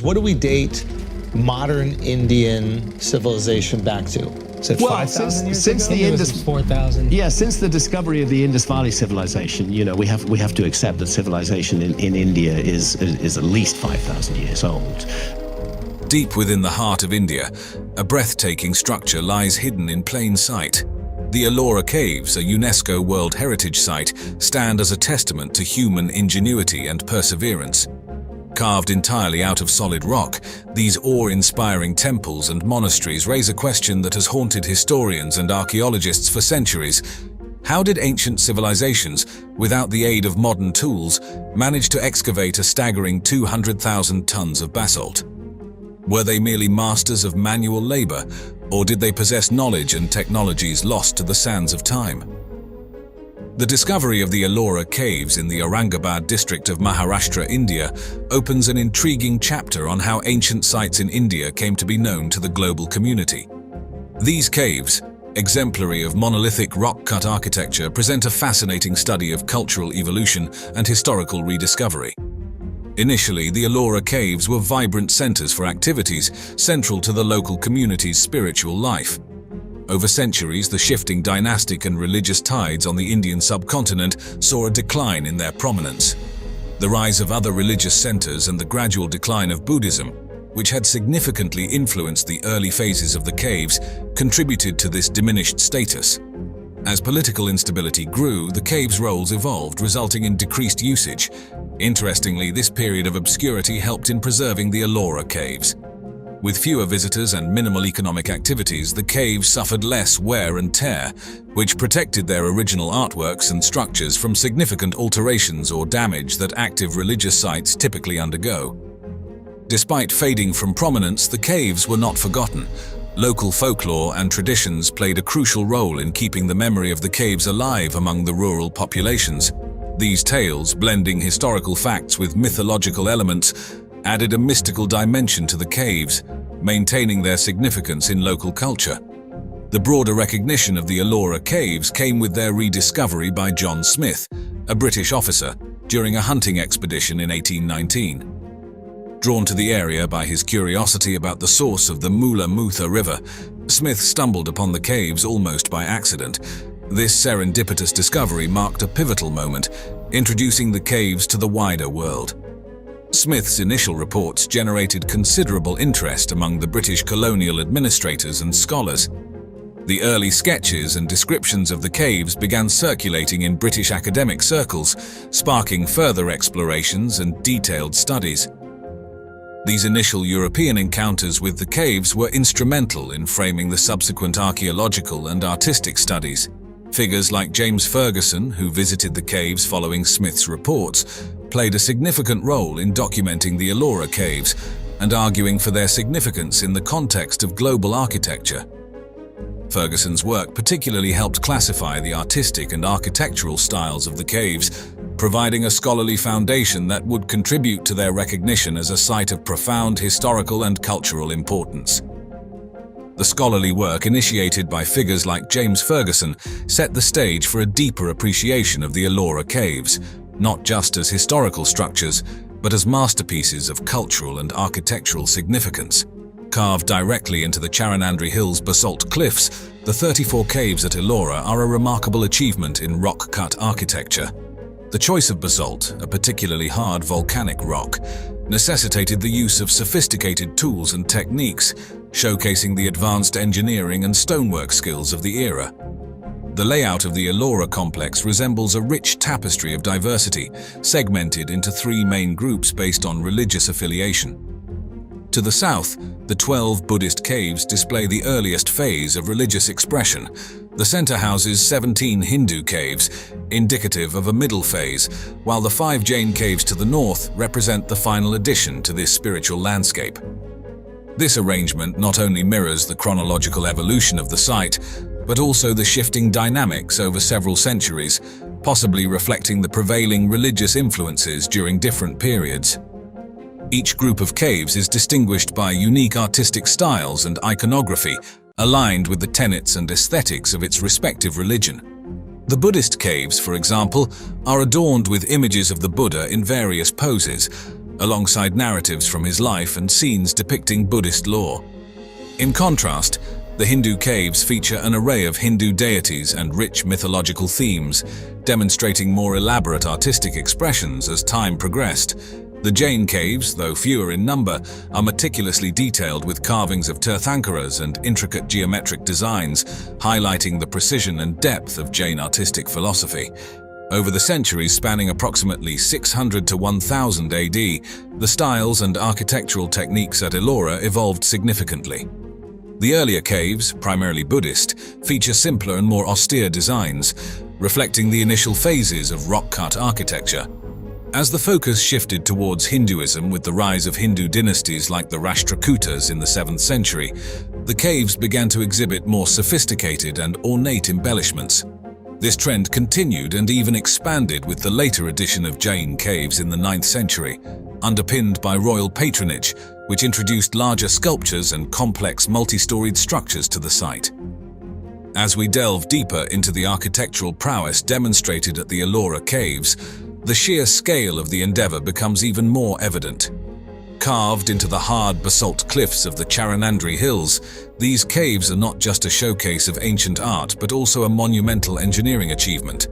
What do we date modern Indian civilization back to? Is it 5,000 years since ago? the Indus 4,000. Yeah, since the discovery of the Indus Valley civilization, we have to accept that civilization in India is at least 5,000 years old. Deep within the heart of India, a breathtaking structure lies hidden in plain sight. The Ellora Caves, a UNESCO World Heritage Site, stand as a testament to human ingenuity and perseverance. Carved entirely out of solid rock, these awe-inspiring temples and monasteries raise a question that has haunted historians and archaeologists for centuries. How did ancient civilizations, without the aid of modern tools, manage to excavate a staggering 200,000 tons of basalt? Were they merely masters of manual labor, or did they possess knowledge and technologies lost to the sands of time? The discovery of the Ellora Caves in the Aurangabad district of Maharashtra, India, opens an intriguing chapter on how ancient sites in India came to be known to the global community. These caves, exemplary of monolithic rock-cut architecture, present a fascinating study of cultural evolution and historical rediscovery. Initially, the Ellora Caves were vibrant centers for activities central to the local community's spiritual life. Over centuries, the shifting dynastic and religious tides on the Indian subcontinent saw a decline in their prominence. The rise of other religious centers and the gradual decline of Buddhism, which had significantly influenced the early phases of the caves, contributed to this diminished status. As political instability grew, the caves' roles evolved, resulting in decreased usage. Interestingly, this period of obscurity helped in preserving the Ellora Caves. With fewer visitors and minimal economic activities, the caves suffered less wear and tear, which protected their original artworks and structures from significant alterations or damage that active religious sites typically undergo. Despite fading from prominence, the caves were not forgotten. Local folklore and traditions played a crucial role in keeping the memory of the caves alive among the rural populations. These tales, blending historical facts with mythological elements, added a mystical dimension to the caves, maintaining their significance in local culture. The broader recognition of the Ellora Caves came with their rediscovery by John Smith, a British officer, during a hunting expedition in 1819. Drawn to the area by his curiosity about the source of the Mula Mutha River, Smith stumbled upon the caves almost by accident. This serendipitous discovery marked a pivotal moment, introducing the caves to the wider world. Smith's initial reports generated considerable interest among the British colonial administrators and scholars. The early sketches and descriptions of the caves began circulating in British academic circles, sparking further explorations and detailed studies. These initial European encounters with the caves were instrumental in framing the subsequent archaeological and artistic studies. Figures like James Ferguson, who visited the caves following Smith's reports, played a significant role in documenting the Ellora Caves and arguing for their significance in the context of global architecture. Ferguson's work particularly helped classify the artistic and architectural styles of the caves, providing a scholarly foundation that would contribute to their recognition as a site of profound historical and cultural importance. The scholarly work initiated by figures like James Ferguson set the stage for a deeper appreciation of the Ellora Caves, not just as historical structures, but as masterpieces of cultural and architectural significance. Carved directly into the Charanandri Hills basalt cliffs, the 34 caves at Allora are a remarkable achievement in rock-cut architecture. The choice of basalt, a particularly hard volcanic rock, necessitated the use of sophisticated tools and techniques, showcasing the advanced engineering and stonework skills of the era. The layout of the Allora complex resembles a rich tapestry of diversity, segmented into three main groups based on religious affiliation. To the south, the 12 Buddhist caves display the earliest phase of religious expression. The center houses 17 Hindu caves, indicative of a middle phase, while the 5 Jain caves to the north represent the final addition to this spiritual landscape. This arrangement not only mirrors the chronological evolution of the site, but also the shifting dynamics over several centuries, possibly reflecting the prevailing religious influences during different periods. Each group of caves is distinguished by unique artistic styles and iconography, aligned with the tenets and aesthetics of its respective religion. The Buddhist caves, for example, are adorned with images of the Buddha in various poses, alongside narratives from his life and scenes depicting Buddhist lore. In contrast, the Hindu caves feature an array of Hindu deities and rich mythological themes, demonstrating more elaborate artistic expressions as time progressed. The Jain caves, though fewer in number, are meticulously detailed with carvings of Tirthankaras and intricate geometric designs, highlighting the precision and depth of Jain artistic philosophy. Over the centuries spanning approximately 600 to 1000 AD, the styles and architectural techniques at Ellora evolved significantly. The earlier caves, primarily Buddhist, feature simpler and more austere designs, reflecting the initial phases of rock-cut architecture. As the focus shifted towards Hinduism with the rise of Hindu dynasties like the Rashtrakutas in the 7th century, the caves began to exhibit more sophisticated and ornate embellishments. This trend continued and even expanded with the later addition of Jain caves in the 9th century, underpinned by royal patronage, which introduced larger sculptures and complex multi-storied structures to the site. As we delve deeper into the architectural prowess demonstrated at the Allora caves, the sheer scale of the endeavor becomes even more evident. Carved into the hard basalt cliffs of the Charanandri Hills, these caves are not just a showcase of ancient art but also a monumental engineering achievement.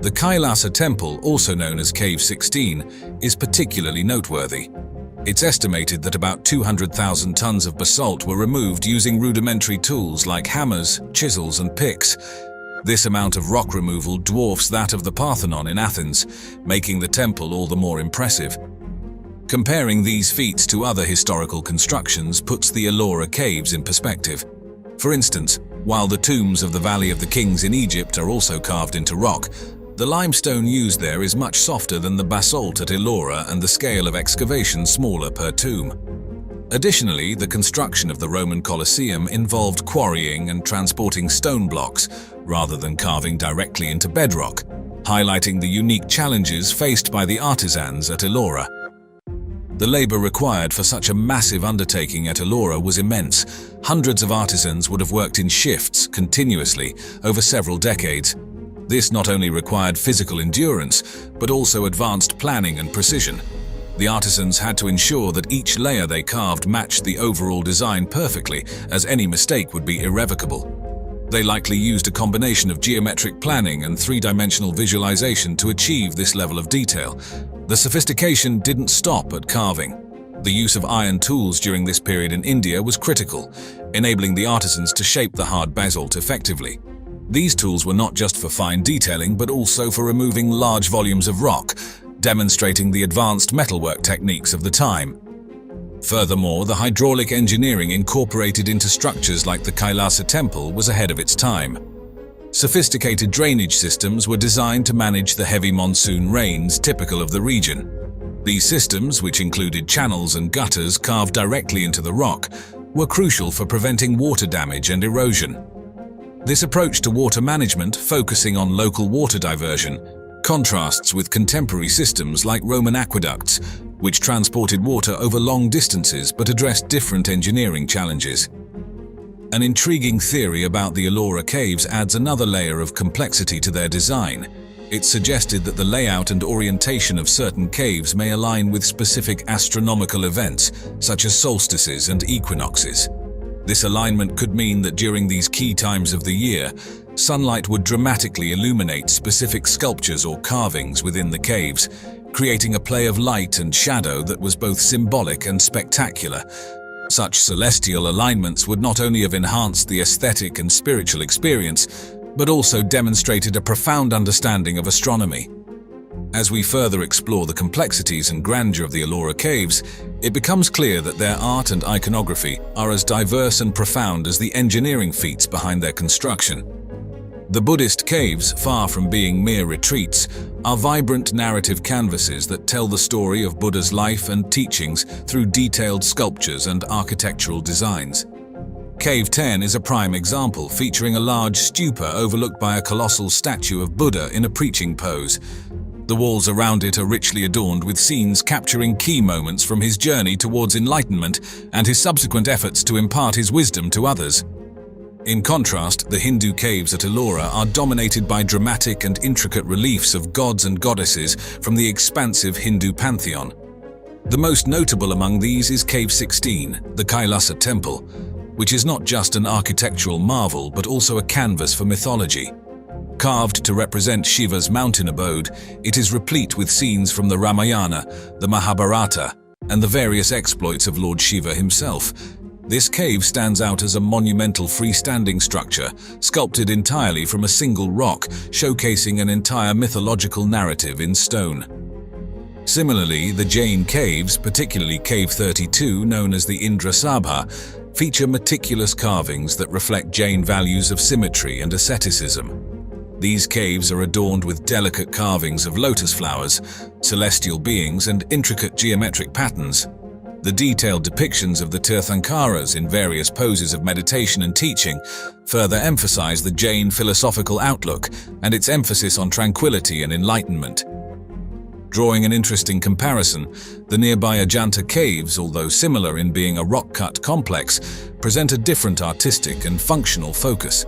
The Kailasa Temple, also known as Cave 16, is particularly noteworthy. It's estimated that about 200,000 tons of basalt were removed using rudimentary tools like hammers, chisels, and picks. This amount of rock removal dwarfs that of the Parthenon in Athens, making the temple all the more impressive. Comparing these feats to other historical constructions puts the Allora caves in perspective. For instance, while the tombs of the Valley of the Kings in Egypt are also carved into rock, the limestone used there is much softer than the basalt at Allora and the scale of excavation smaller per tomb. Additionally, the construction of the Roman Colosseum involved quarrying and transporting stone blocks, rather than carving directly into bedrock, highlighting the unique challenges faced by the artisans at Allora. The labor required for such a massive undertaking at Allora was immense. Hundreds of artisans would have worked in shifts, continuously, over several decades. This not only required physical endurance, but also advanced planning and precision. The artisans had to ensure that each layer they carved matched the overall design perfectly, as any mistake would be irrevocable. They likely used a combination of geometric planning and three-dimensional visualization to achieve this level of detail. The sophistication didn't stop at carving. The use of iron tools during this period in India was critical, enabling the artisans to shape the hard basalt effectively. These tools were not just for fine detailing, but also for removing large volumes of rock, demonstrating the advanced metalwork techniques of the time. Furthermore, the hydraulic engineering incorporated into structures like the Kailasa Temple was ahead of its time. Sophisticated drainage systems were designed to manage the heavy monsoon rains typical of the region. These systems, which included channels and gutters carved directly into the rock, were crucial for preventing water damage and erosion. This approach to water management, focusing on local water diversion, contrasts with contemporary systems like Roman aqueducts, which transported water over long distances but addressed different engineering challenges. An intriguing theory about the Allora caves adds another layer of complexity to their design. It suggested that the layout and orientation of certain caves may align with specific astronomical events, such as solstices and equinoxes. This alignment could mean that during these key times of the year, sunlight would dramatically illuminate specific sculptures or carvings within the caves, creating a play of light and shadow that was both symbolic and spectacular. Such celestial alignments would not only have enhanced the aesthetic and spiritual experience, but also demonstrated a profound understanding of astronomy. As we further explore the complexities and grandeur of the Allora caves, it becomes clear that their art and iconography are as diverse and profound as the engineering feats behind their construction. The Buddhist caves, far from being mere retreats, are vibrant narrative canvases that tell the story of Buddha's life and teachings through detailed sculptures and architectural designs. Cave 10 is a prime example, featuring a large stupa overlooked by a colossal statue of Buddha in a preaching pose. The walls around it are richly adorned with scenes capturing key moments from his journey towards enlightenment and his subsequent efforts to impart his wisdom to others. In contrast, the Hindu caves at Allora are dominated by dramatic and intricate reliefs of gods and goddesses from the expansive Hindu pantheon. The most notable among these is Cave 16, the Kailasa Temple, which is not just an architectural marvel but also a canvas for mythology. Carved to represent Shiva's mountain abode, it is replete with scenes from the Ramayana, the Mahabharata, and the various exploits of Lord Shiva himself. This cave stands out as a monumental freestanding structure, sculpted entirely from a single rock, showcasing an entire mythological narrative in stone. Similarly, the Jain caves, particularly Cave 32, known as the Indra Sabha, feature meticulous carvings that reflect Jain values of symmetry and asceticism. These caves are adorned with delicate carvings of lotus flowers, celestial beings, and intricate geometric patterns. The detailed depictions of the Tirthankaras in various poses of meditation and teaching further emphasize the Jain philosophical outlook and its emphasis on tranquility and enlightenment. Drawing an interesting comparison, the nearby Ajanta caves, although similar in being a rock-cut complex, present a different artistic and functional focus.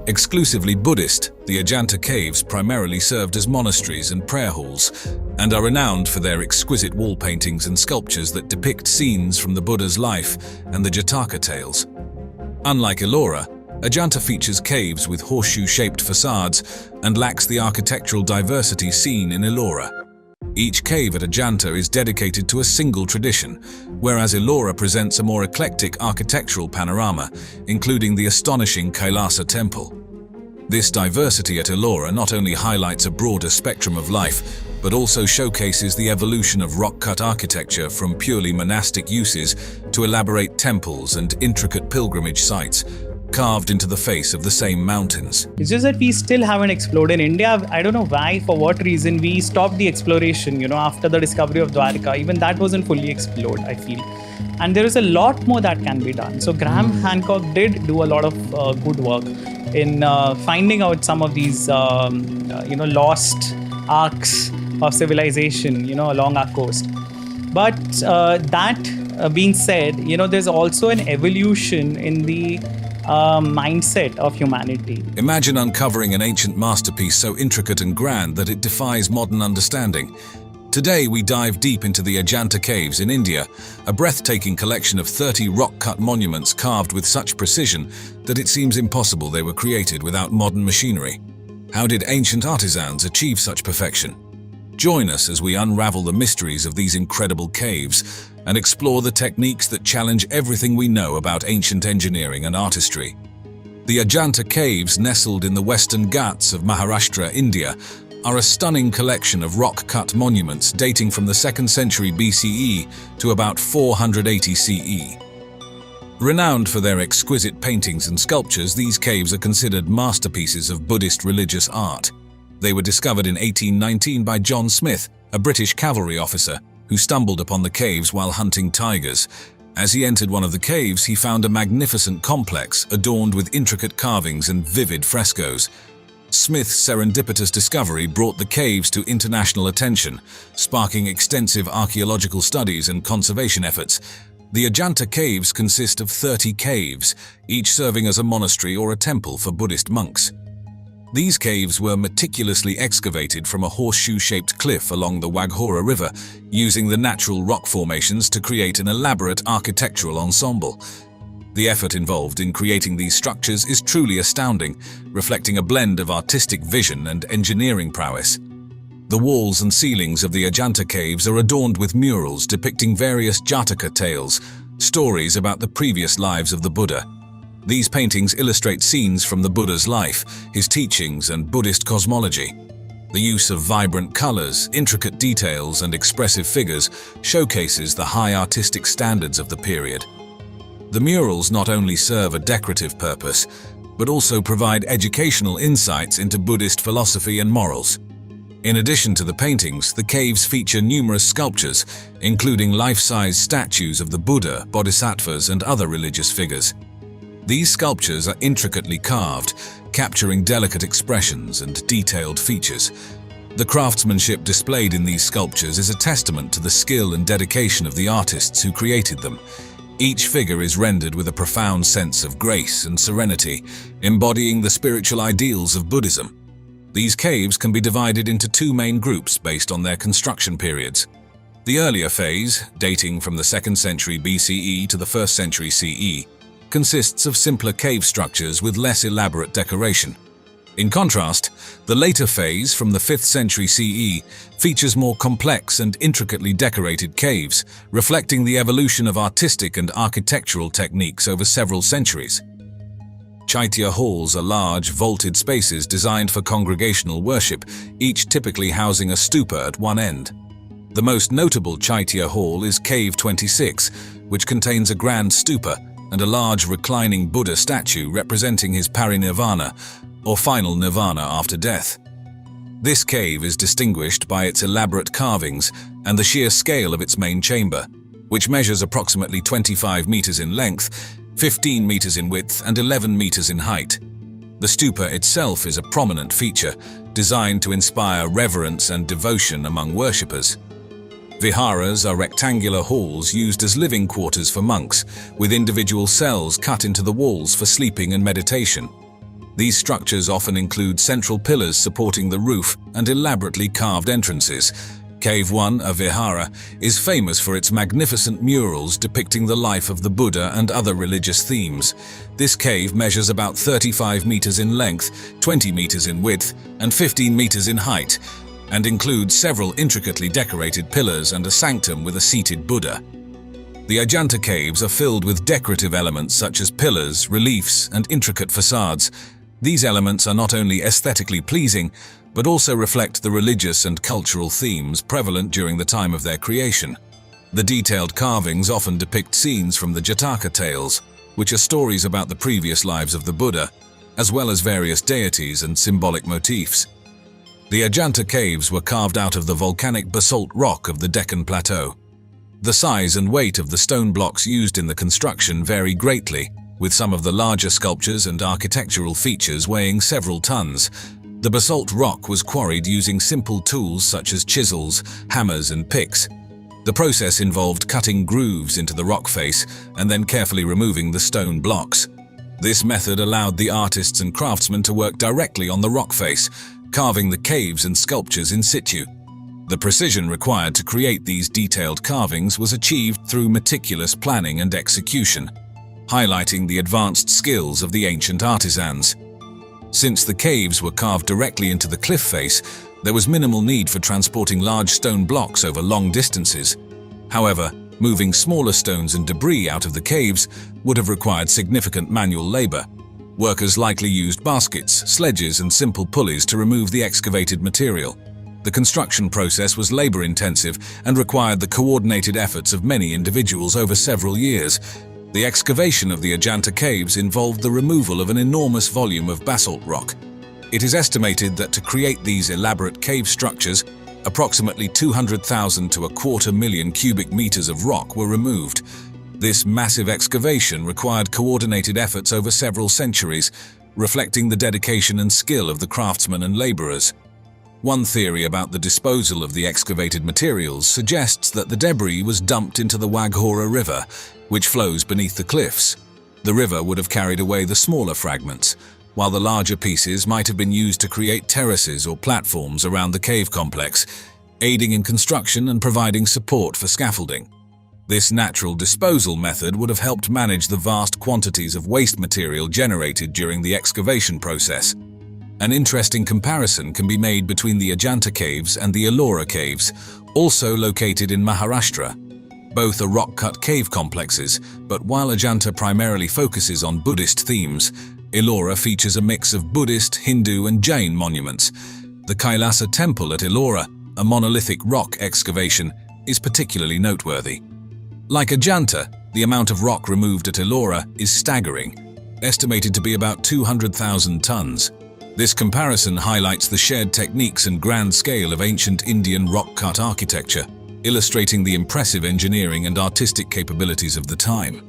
Exclusively Buddhist, the Ajanta caves primarily served as monasteries and prayer halls, and are renowned for their exquisite wall paintings and sculptures that depict scenes from the Buddha's life and the Jataka tales. Unlike Allora, Ajanta features caves with horseshoe-shaped facades and lacks the architectural diversity seen in Allora. Each cave at Ajanta is dedicated to a single tradition, whereas Ellora presents a more eclectic architectural panorama, including the astonishing Kailasa Temple. This diversity at Ellora not only highlights a broader spectrum of life, but also showcases the evolution of rock-cut architecture from purely monastic uses to elaborate temples and intricate pilgrimage sites, carved into the face of the same mountains. It's just that we still haven't explored in India. I don't know why, for what reason we stopped the exploration, after the discovery of Dwarka. Even that wasn't fully explored, I feel. And there is a lot more that can be done. So Graham Hancock did do a lot of good work in finding out some of these, lost arcs of civilization, along our coast. But that being said, there's also an evolution in the mindset of humanity. Imagine uncovering an ancient masterpiece so intricate and grand that it defies modern understanding. Today we dive deep into the Ajanta caves in India, a breathtaking collection of 30 rock-cut monuments carved with such precision that it seems impossible they were created without modern machinery. How did ancient artisans achieve such perfection? Join us as we unravel the mysteries of these incredible caves and explore the techniques that challenge everything we know about ancient engineering and artistry. The Ajanta caves, nestled in the western Ghats of Maharashtra, India, are a stunning collection of rock-cut monuments dating from the 2nd century BCE to about 480 CE. Renowned for their exquisite paintings and sculptures, these caves are considered masterpieces of Buddhist religious art. They were discovered in 1819 by John Smith, a British cavalry officer, who stumbled upon the caves while hunting tigers. As he entered one of the caves, he found a magnificent complex adorned with intricate carvings and vivid frescoes. Smith's serendipitous discovery brought the caves to international attention, sparking extensive archaeological studies and conservation efforts. The Ajanta caves consist of 30 caves, each serving as a monastery or a temple for Buddhist monks. These caves were meticulously excavated from a horseshoe-shaped cliff along the Waghora River, using the natural rock formations to create an elaborate architectural ensemble. The effort involved in creating these structures is truly astounding, reflecting a blend of artistic vision and engineering prowess. The walls and ceilings of the Ajanta caves are adorned with murals depicting various Jataka tales, stories about the previous lives of the Buddha. These paintings illustrate scenes from the Buddha's life, his teachings, and Buddhist cosmology. The use of vibrant colors, intricate details, and expressive figures showcases the high artistic standards of the period. The murals not only serve a decorative purpose, but also provide educational insights into Buddhist philosophy and morals. In addition to the paintings, the caves feature numerous sculptures, including life-size statues of the Buddha, bodhisattvas, and other religious figures. These sculptures are intricately carved, capturing delicate expressions and detailed features. The craftsmanship displayed in these sculptures is a testament to the skill and dedication of the artists who created them. Each figure is rendered with a profound sense of grace and serenity, embodying the spiritual ideals of Buddhism. These caves can be divided into two main groups based on their construction periods. The earlier phase, dating from the 2nd century BCE to the 1st century CE, consists of simpler cave structures with less elaborate decoration. In contrast, the later phase from the 5th century CE features more complex and intricately decorated caves, reflecting the evolution of artistic and architectural techniques over several centuries. Chaitya halls are large, vaulted spaces designed for congregational worship, each typically housing a stupa at one end. The most notable Chaitya hall is Cave 26, which contains a grand stupa and a large reclining Buddha statue representing his parinirvana, or final nirvana after death. This cave is distinguished by its elaborate carvings and the sheer scale of its main chamber, which measures approximately 25 meters in length, 15 meters in width, and 11 meters in height. The stupa itself is a prominent feature, designed to inspire reverence and devotion among worshippers. Viharas are rectangular halls used as living quarters for monks, with individual cells cut into the walls for sleeping and meditation. These structures often include central pillars supporting the roof and elaborately carved entrances. Cave 1, a vihara, is famous for its magnificent murals depicting the life of the Buddha and other religious themes. This cave measures about 35 meters in length, 20 meters in width, and 15 meters in height, and includes several intricately decorated pillars and a sanctum with a seated Buddha. The Ajanta caves are filled with decorative elements such as pillars, reliefs, and intricate facades. These elements are not only aesthetically pleasing, but also reflect the religious and cultural themes prevalent during the time of their creation. The detailed carvings often depict scenes from the Jataka tales, which are stories about the previous lives of the Buddha, as well as various deities and symbolic motifs. The Ajanta caves were carved out of the volcanic basalt rock of the Deccan Plateau. The size and weight of the stone blocks used in the construction vary greatly, with some of the larger sculptures and architectural features weighing several tons. The basalt rock was quarried using simple tools such as chisels, hammers, and picks. The process involved cutting grooves into the rock face and then carefully removing the stone blocks. This method allowed the artists and craftsmen to work directly on the rock face, carving the caves and sculptures in situ. The precision required to create these detailed carvings was achieved through meticulous planning and execution, highlighting the advanced skills of the ancient artisans. Since the caves were carved directly into the cliff face, there was minimal need for transporting large stone blocks over long distances. However, moving smaller stones and debris out of the caves would have required significant manual labor. Workers likely used baskets, sledges, and simple pulleys to remove the excavated material. The construction process was labor-intensive and required the coordinated efforts of many individuals over several years. The excavation of the Ajanta caves involved the removal of an enormous volume of basalt rock. It is estimated that to create these elaborate cave structures, approximately 200,000 to 250,000 cubic meters of rock were removed. This massive excavation required coordinated efforts over several centuries, reflecting the dedication and skill of the craftsmen and laborers. One theory about the disposal of the excavated materials suggests that the debris was dumped into the Waghora River, which flows beneath the cliffs. The river would have carried away the smaller fragments, while the larger pieces might have been used to create terraces or platforms around the cave complex, aiding in construction and providing support for scaffolding. This natural disposal method would have helped manage the vast quantities of waste material generated during the excavation process. An interesting comparison can be made between the Ajanta caves and the Ellora caves, also located in Maharashtra. Both are rock-cut cave complexes, but while Ajanta primarily focuses on Buddhist themes, Ellora features a mix of Buddhist, Hindu, and Jain monuments. The Kailasa temple at Allora, a monolithic rock excavation, is particularly noteworthy. Like Ajanta, the amount of rock removed at Allora is staggering, estimated to be about 200,000 tons. This comparison highlights the shared techniques and grand scale of ancient Indian rock-cut architecture, illustrating the impressive engineering and artistic capabilities of the time.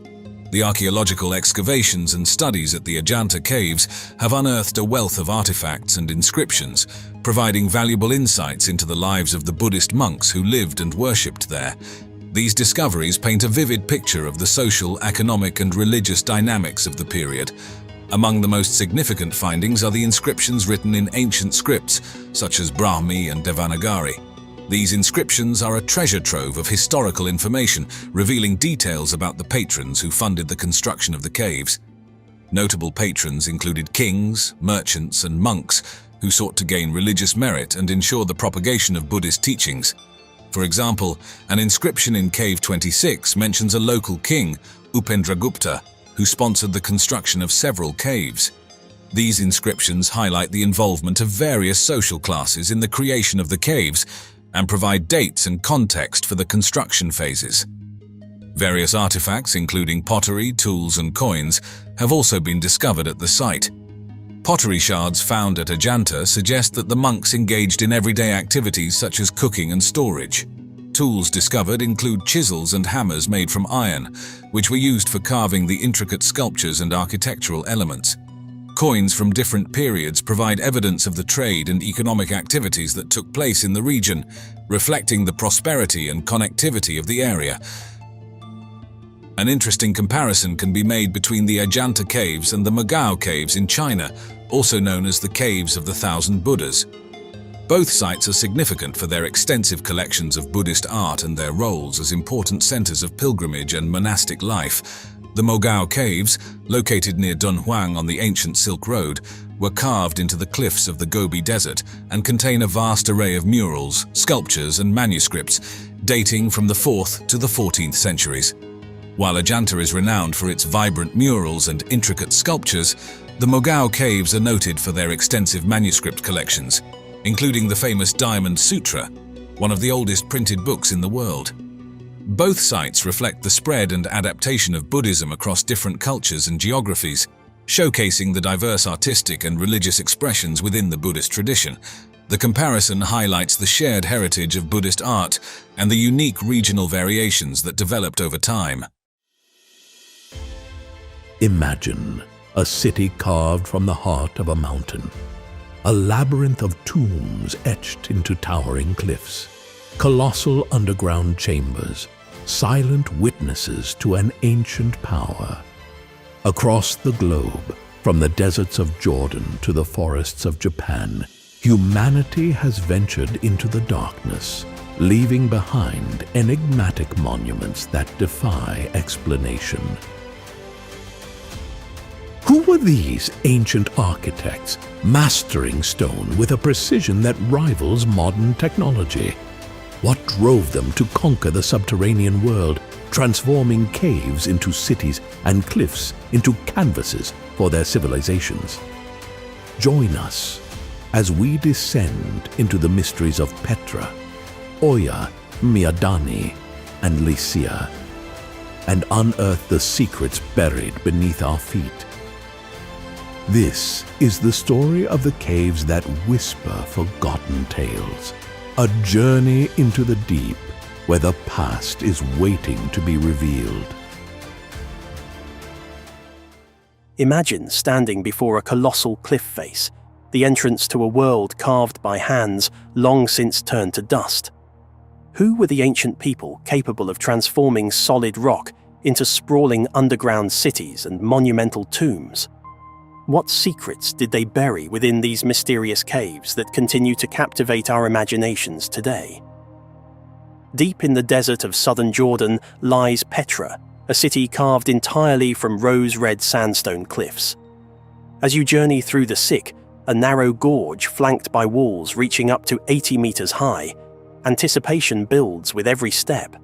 The archaeological excavations and studies at the Ajanta caves have unearthed a wealth of artifacts and inscriptions, providing valuable insights into the lives of the Buddhist monks who lived and worshipped there. These discoveries paint a vivid picture of the social, economic, and religious dynamics of the period. Among the most significant findings are the inscriptions written in ancient scripts, such as Brahmi and Devanagari. These inscriptions are a treasure trove of historical information, revealing details about the patrons who funded the construction of the caves. Notable patrons included kings, merchants, and monks who sought to gain religious merit and ensure the propagation of Buddhist teachings. For example, an inscription in Cave 26 mentions a local king, Upendragupta, who sponsored the construction of several caves. These inscriptions highlight the involvement of various social classes in the creation of the caves and provide dates and context for the construction phases. Various artifacts, including pottery, tools, and coins, have also been discovered at the site. Pottery shards found at Ajanta suggest that the monks engaged in everyday activities such as cooking and storage. Tools discovered include chisels and hammers made from iron, which were used for carving the intricate sculptures and architectural elements. Coins from different periods provide evidence of the trade and economic activities that took place in the region, reflecting the prosperity and connectivity of the area. An interesting comparison can be made between the Ajanta caves and the Mogao caves in China, also known as the Caves of the Thousand Buddhas. Both sites are significant for their extensive collections of Buddhist art and their roles as important centers of pilgrimage and monastic life. The Mogao caves, located near Dunhuang on the ancient Silk Road, were carved into the cliffs of the Gobi Desert and contain a vast array of murals, sculptures, and manuscripts dating from the 4th to the 14th centuries. While Ajanta is renowned for its vibrant murals and intricate sculptures, the Mogao caves are noted for their extensive manuscript collections, including the famous Diamond Sutra, one of the oldest printed books in the world. Both sites reflect the spread and adaptation of Buddhism across different cultures and geographies, showcasing the diverse artistic and religious expressions within the Buddhist tradition. The comparison highlights the shared heritage of Buddhist art and the unique regional variations that developed over time. Imagine a city carved from the heart of a mountain, a labyrinth of tombs etched into towering cliffs, colossal underground chambers, silent witnesses to an ancient power. Across the globe, from the deserts of Jordan to the forests of Japan, humanity has ventured into the darkness, leaving behind enigmatic monuments that defy explanation. Who were these ancient architects, mastering stone with a precision that rivals modern technology? What drove them to conquer the subterranean world, transforming caves into cities and cliffs into canvases for their civilizations? Join us as we descend into the mysteries of Petra, Oya, Miadani, and Lysia, and unearth the secrets buried beneath our feet. This is the story of the caves that whisper forgotten tales, a journey into the deep where the past is waiting to be revealed. Imagine standing before a colossal cliff face, the entrance to a world carved by hands long since turned to dust. Who were the ancient people capable of transforming solid rock into sprawling underground cities and monumental tombs? What secrets did they bury within these mysterious caves that continue to captivate our imaginations today? Deep in the desert of southern Jordan lies Petra, a city carved entirely from rose-red sandstone cliffs. As you journey through the Siq, a narrow gorge flanked by walls reaching up to 80 meters high, anticipation builds with every step.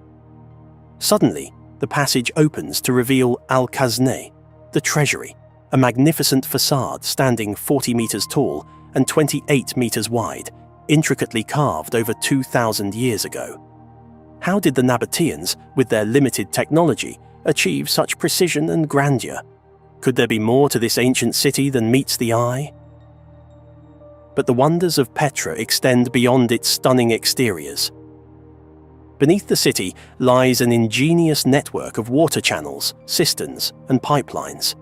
Suddenly, the passage opens to reveal Al-Khazneh, the treasury, a magnificent facade standing 40 meters tall and 28 meters wide, intricately carved over 2,000 years ago. How did the Nabateans, with their limited technology, achieve such precision and grandeur? Could there be more to this ancient city than meets the eye? But the wonders of Petra extend beyond its stunning exteriors. Beneath the city lies an ingenious network of water channels, cisterns, and pipelines.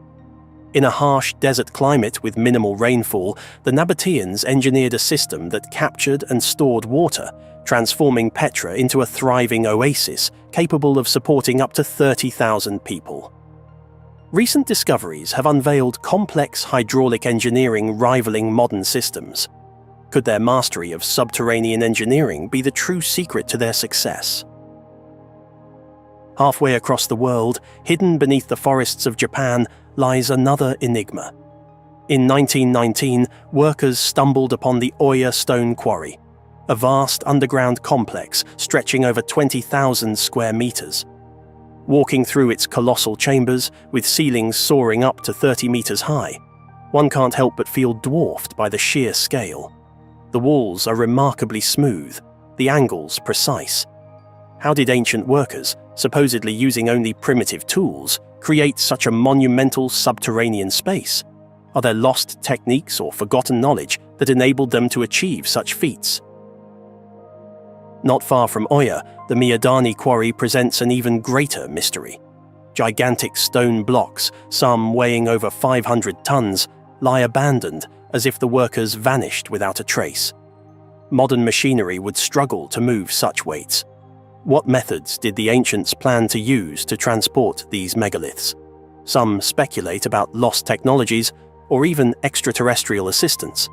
In a harsh desert climate with minimal rainfall, the Nabateans engineered a system that captured and stored water, transforming Petra into a thriving oasis capable of supporting up to 30,000 people. Recent discoveries have unveiled complex hydraulic engineering rivaling modern systems. Could their mastery of subterranean engineering be the true secret to their success? Halfway across the world, hidden beneath the forests of Japan, lies another enigma. In 1919, workers stumbled upon the Oya stone quarry, a vast underground complex stretching over 20,000 square meters. Walking through its colossal chambers, with ceilings soaring up to 30 meters high, one can't help but feel dwarfed by the sheer scale. The walls are remarkably smooth, the angles precise. How did ancient workers, supposedly using only primitive tools, create such a monumental subterranean space? Are there lost techniques or forgotten knowledge that enabled them to achieve such feats? Not far from Oya, the Miyadani quarry presents an even greater mystery. Gigantic stone blocks, some weighing over 500 tons, lie abandoned as if the workers vanished without a trace. Modern machinery would struggle to move such weights. What methods did the ancients plan to use to transport these megaliths? Some speculate about lost technologies or even extraterrestrial assistance.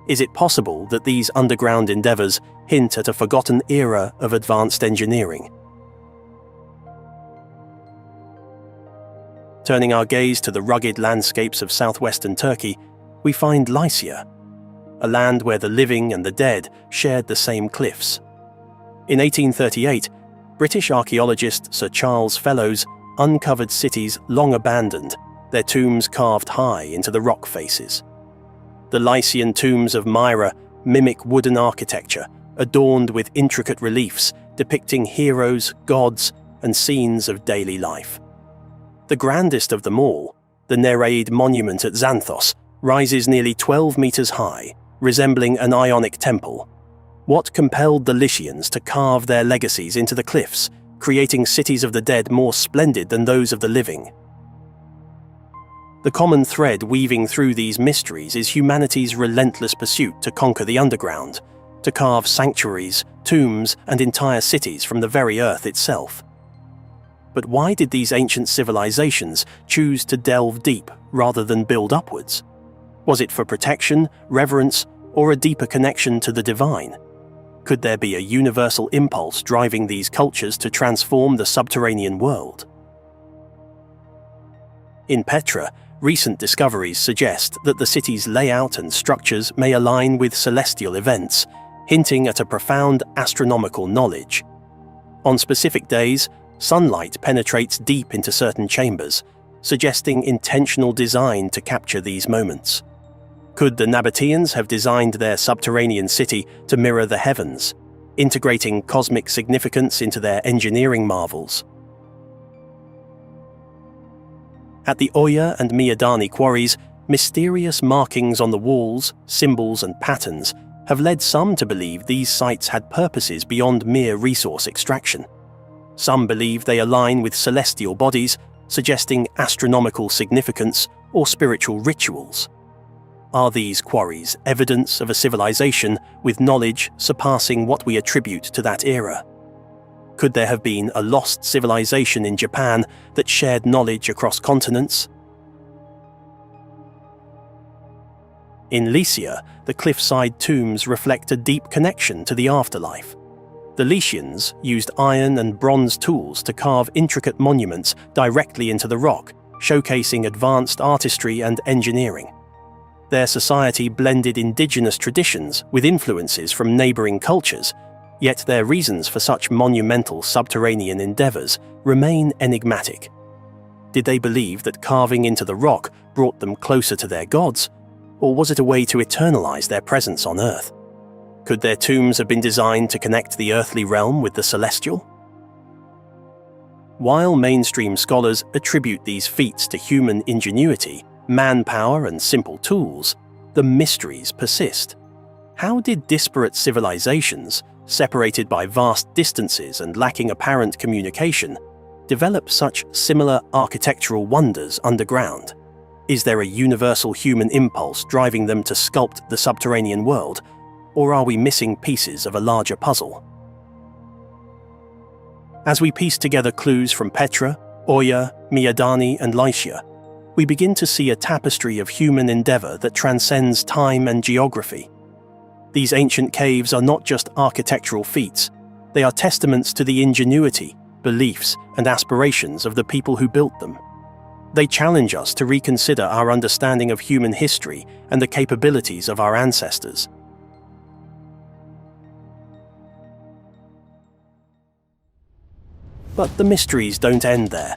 Is it possible that these underground endeavors hint at a forgotten era of advanced engineering? Turning our gaze to the rugged landscapes of southwestern Turkey, we find Lysia, a land where the living and the dead shared the same cliffs. In 1838, British archaeologist Sir Charles Fellows uncovered cities long abandoned, their tombs carved high into the rock faces. The Lycian tombs of Myra mimic wooden architecture, adorned with intricate reliefs depicting heroes, gods, and scenes of daily life. The grandest of them all, the Nereid monument at Xanthos, rises nearly 12 meters high, resembling an Ionic temple. What compelled the Lycians to carve their legacies into the cliffs, creating cities of the dead more splendid than those of the living? The common thread weaving through these mysteries is humanity's relentless pursuit to conquer the underground, to carve sanctuaries, tombs, and entire cities from the very earth itself. But why did these ancient civilizations choose to delve deep rather than build upwards? Was it for protection, reverence, or a deeper connection to the divine? Could there be a universal impulse driving these cultures to transform the subterranean world? In Petra, recent discoveries suggest that the city's layout and structures may align with celestial events, hinting at a profound astronomical knowledge. On specific days, sunlight penetrates deep into certain chambers, suggesting intentional design to capture these moments. Could the Nabateans have designed their subterranean city to mirror the heavens, integrating cosmic significance into their engineering marvels? At the Oya and Miyadani quarries, mysterious markings on the walls, symbols, and patterns have led some to believe these sites had purposes beyond mere resource extraction. Some believe they align with celestial bodies, suggesting astronomical significance or spiritual rituals. Are these quarries evidence of a civilization with knowledge surpassing what we attribute to that era? Could there have been a lost civilization in Japan that shared knowledge across continents? In Lysia, the cliffside tombs reflect a deep connection to the afterlife. The Lycians used iron and bronze tools to carve intricate monuments directly into the rock, showcasing advanced artistry and engineering. Their society blended indigenous traditions with influences from neighboring cultures, yet their reasons for such monumental subterranean endeavors remain enigmatic. Did they believe that carving into the rock brought them closer to their gods, or was it a way to eternalize their presence on Earth? Could their tombs have been designed to connect the earthly realm with the celestial? While mainstream scholars attribute these feats to human ingenuity, manpower, and simple tools, the mysteries persist. How did disparate civilizations, separated by vast distances and lacking apparent communication, develop such similar architectural wonders underground? Is there a universal human impulse driving them to sculpt the subterranean world, or are we missing pieces of a larger puzzle? As we piece together clues from Petra, Oya, Miyadani, and Lysia, we begin to see a tapestry of human endeavor that transcends time and geography. These ancient caves are not just architectural feats, they are testaments to the ingenuity, beliefs, and aspirations of the people who built them. They challenge us to reconsider our understanding of human history and the capabilities of our ancestors. But the mysteries don't end there.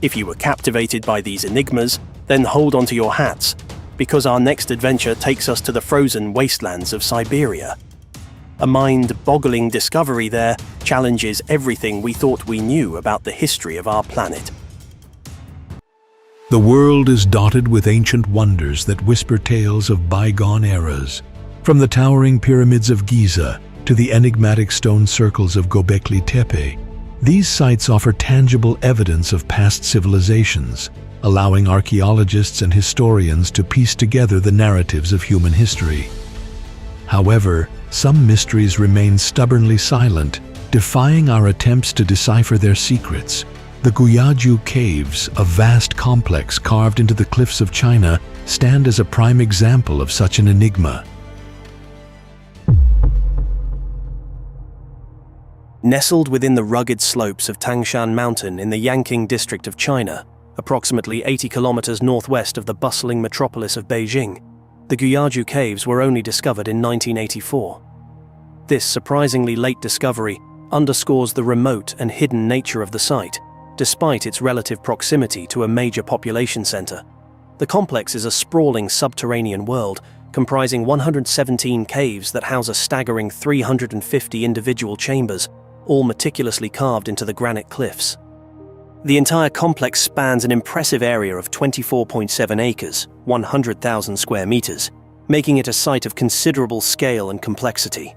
If you were captivated by these enigmas, then hold onto your hats, because our next adventure takes us to the frozen wastelands of Siberia. A mind-boggling discovery there challenges everything we thought we knew about the history of our planet. The world is dotted with ancient wonders that whisper tales of bygone eras. From the towering pyramids of Giza to the enigmatic stone circles of Göbekli Tepe, these sites offer tangible evidence of past civilizations, allowing archaeologists and historians to piece together the narratives of human history. However, some mysteries remain stubbornly silent, defying our attempts to decipher their secrets. The Guyaju Caves, a vast complex carved into the cliffs of China, stand as a prime example of such an enigma. Nestled within the rugged slopes of Tangshan Mountain in the Yanqing district of China, approximately 80 kilometers northwest of the bustling metropolis of Beijing, the Guyaju Caves were only discovered in 1984. This surprisingly late discovery underscores the remote and hidden nature of the site, despite its relative proximity to a major population center. The complex is a sprawling subterranean world comprising 117 caves that house a staggering 350 individual chambers, all meticulously carved into the granite cliffs. The entire complex spans an impressive area of 24.7 acres, 100,000 square meters, making it a site of considerable scale and complexity.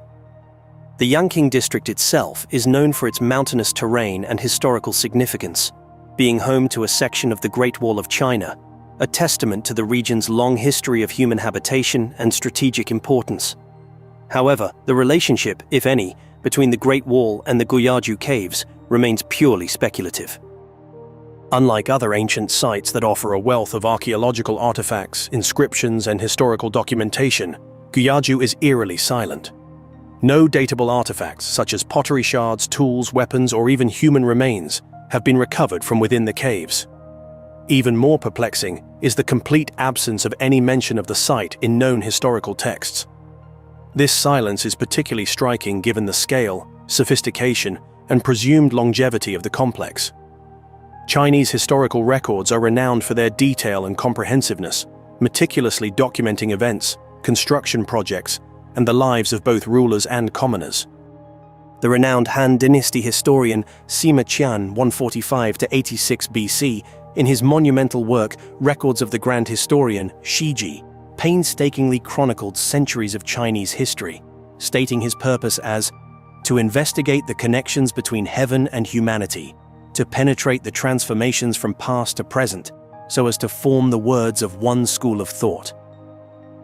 The Yanqing district itself is known for its mountainous terrain and historical significance, being home to a section of the Great Wall of China, a testament to the region's long history of human habitation and strategic importance. However, the relationship, if any, between the Great Wall and the Guyaju Caves remains purely speculative. Unlike other ancient sites that offer a wealth of archaeological artifacts, inscriptions, and historical documentation, Guyaju is eerily silent. No datable artifacts, such as pottery shards, tools, weapons, or even human remains, have been recovered from within the caves. Even more perplexing is the complete absence of any mention of the site in known historical texts. This silence is particularly striking given the scale, sophistication, and presumed longevity of the complex. Chinese historical records are renowned for their detail and comprehensiveness, meticulously documenting events, construction projects, and the lives of both rulers and commoners. The renowned Han Dynasty historian Sima Qian 145 to 86 BC, in his monumental work Records of the Grand Historian Shiji, painstakingly chronicled centuries of Chinese history, stating his purpose as to investigate the connections between heaven and humanity, to penetrate the transformations from past to present, so as to form the words of one school of thought.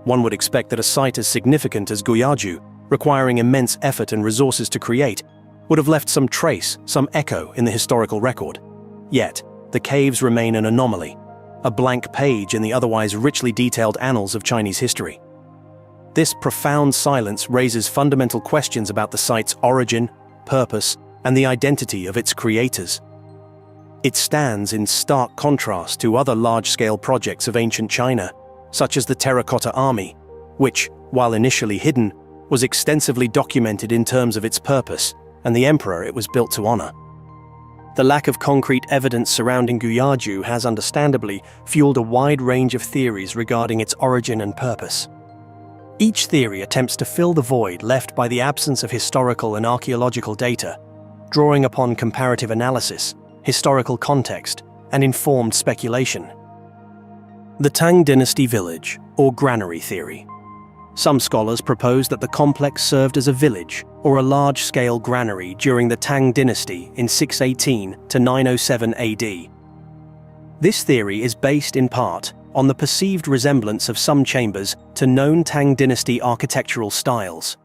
One would expect that a site as significant as Guyaju, requiring immense effort and resources to create, would have left some trace, some echo in the historical record. Yet, the caves remain an anomaly, a blank page in the otherwise richly detailed annals of Chinese history. This profound silence raises fundamental questions about the site's origin, purpose, and the identity of its creators. It stands in stark contrast to other large-scale projects of ancient China, such as the Terracotta Army, which, while initially hidden, was extensively documented in terms of its purpose and the emperor it was built to honor. The lack of concrete evidence surrounding Guyaju has understandably fueled a wide range of theories regarding its origin and purpose. Each theory attempts to fill the void left by the absence of historical and archaeological data, drawing upon comparative analysis, historical context, and informed speculation. The Tang Dynasty Village, or Granary Theory. Some scholars propose that the complex served as a village or a large-scale granary during the Tang Dynasty in 618 to 907 AD. This theory is based in part on the perceived resemblance of some chambers to known Tang Dynasty architectural styles.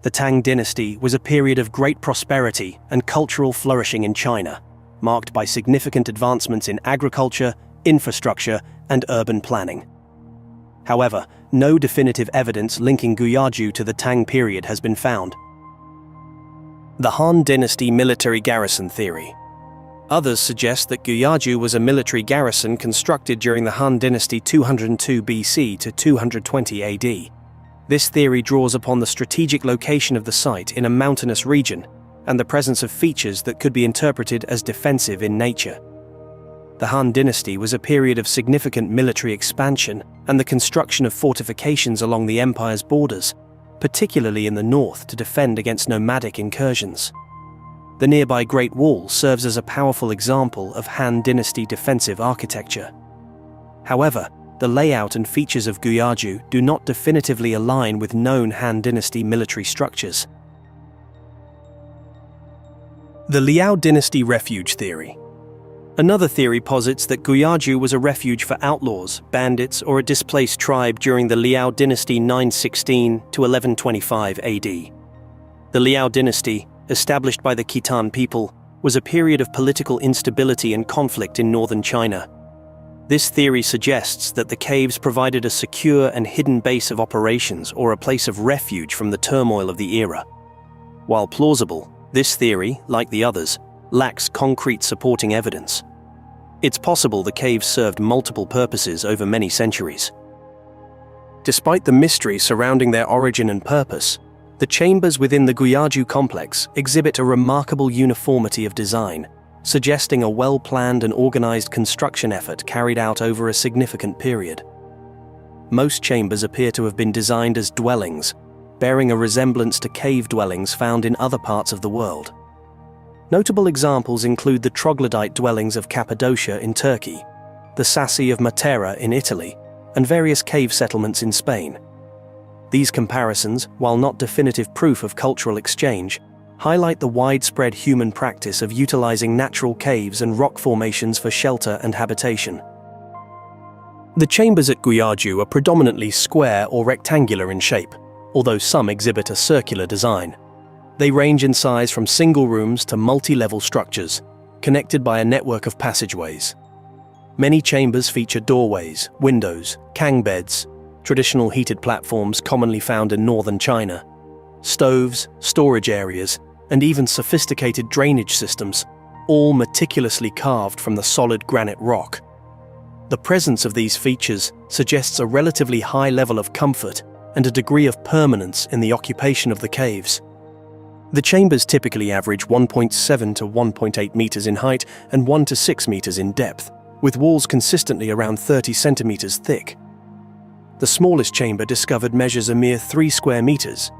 The Tang Dynasty was a period of great prosperity and cultural flourishing in China, marked by significant advancements in agriculture, infrastructure, and urban planning. However, no definitive evidence linking Guyaju to the Tang period has been found. The Han Dynasty military garrison theory. Others suggest that Guyaju was a military garrison constructed during the Han Dynasty 202 BC to 220 AD. This theory draws upon the strategic location of the site in a mountainous region and the presence of features that could be interpreted as defensive in nature. The Han Dynasty was a period of significant military expansion and the construction of fortifications along the empire's borders, particularly in the north to defend against nomadic incursions. The nearby Great Wall serves as a powerful example of Han Dynasty defensive architecture. However, the layout and features of Guyaju do not definitively align with known Han Dynasty military structures. The Liao Dynasty refuge theory. Another theory posits that Guyaju was a refuge for outlaws, bandits, or a displaced tribe during the Liao Dynasty 916 to 1125 AD. The Liao Dynasty, established by the Khitan people, was a period of political instability and conflict in northern China. This theory suggests that the caves provided a secure and hidden base of operations or a place of refuge from the turmoil of the era. While plausible, this theory, like the others, lacks concrete supporting evidence. It's possible the caves served multiple purposes over many centuries. Despite the mystery surrounding their origin and purpose, the chambers within the Guyaju complex exhibit a remarkable uniformity of design, suggesting a well-planned and organized construction effort carried out over a significant period. Most chambers appear to have been designed as dwellings, bearing a resemblance to cave dwellings found in other parts of the world. Notable examples include the troglodyte dwellings of Cappadocia in Turkey, the Sassi of Matera in Italy, and various cave settlements in Spain. These comparisons, while not definitive proof of cultural exchange, highlight the widespread human practice of utilizing natural caves and rock formations for shelter and habitation. The chambers at Guyaju are predominantly square or rectangular in shape, although some exhibit a circular design. They range in size from single rooms to multi-level structures, connected by a network of passageways. Many chambers feature doorways, windows, kang beds, traditional heated platforms commonly found in northern China, stoves, storage areas, and even sophisticated drainage systems, all meticulously carved from the solid granite rock. The presence of these features suggests a relatively high level of comfort and a degree of permanence in the occupation of the caves. The chambers typically average 1.7 to 1.8 meters in height and 1 to 6 meters in depth, with walls consistently around 30 centimeters thick. The smallest chamber discovered measures a mere 3 square meters,